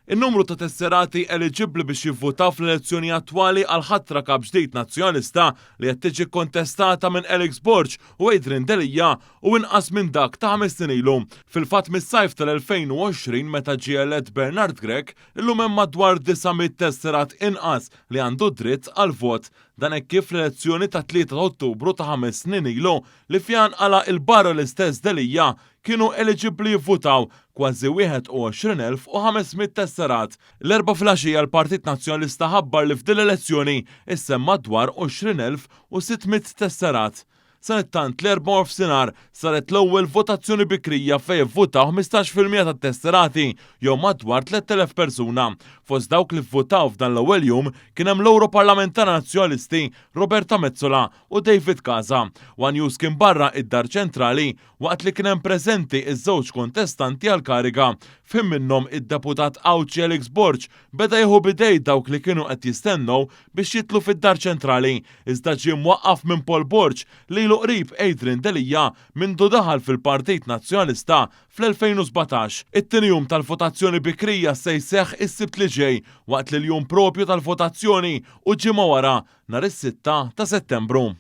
In-numru ta' tesserati eligibbli biex jivvutaw fl-elezzjoni attwali għal ħatra kap ġdid nazzjonalista li qed tiġi kontestata minn Alex Borg u Adrian Delija u inqas minn dak ta' 5 snin ilu. Fil-fatt mis-sajf tal-2020 meta ġie elett Bernard Gregg, illum hemm madwar 900 tesserat inqas li għandu dritt għal vot. Dan hekk kif l-elezzjoni ta' 3 Ottubru ta' 5 snin ilu li fjan għala il-barra l-istess Delija kienu eligibbli jivvutaw kważi 21,500 tesserat. L-erba' filgħaxija l-Partit Nazzjonalista ħabbar li f'din l-elezzjoni issem madwar 20,600 tesserat. Sanittant l-4 f'sinar saret l-ewwel votazzjoni bikrija fejn votaw 15% tat-tesserati jew madwar 3,000 persuna. Fost dawk li vvotaw f'dan l-ewwel jum kien hemm l-Ewroparlamentar Nazzjonalisti Roberta Mezzola u David Casa. One News kien barra id-Dar Ċentrali waqt li kien hemm preżenti iż-żewġ kontestanti għall-kariga. Fim minnhom id-deputat Awċi Alex Borg beda jieħu bidej dawk li kienu qed jistennew biex jitlu fid-Dar Ċentrali. Iżda ġie mwaqqaf minn Paul Borg li qrib Adrian Delija mindu daħal fil-Partit Nazzjonalista fl-2017. It-tieni jum tal-votazzjoni bikrija se jseħħ is-Sibt li ġej waqt li l-jum propju tal-votazzjoni u ġimgħa wara nhar is-6 ta' Settembru.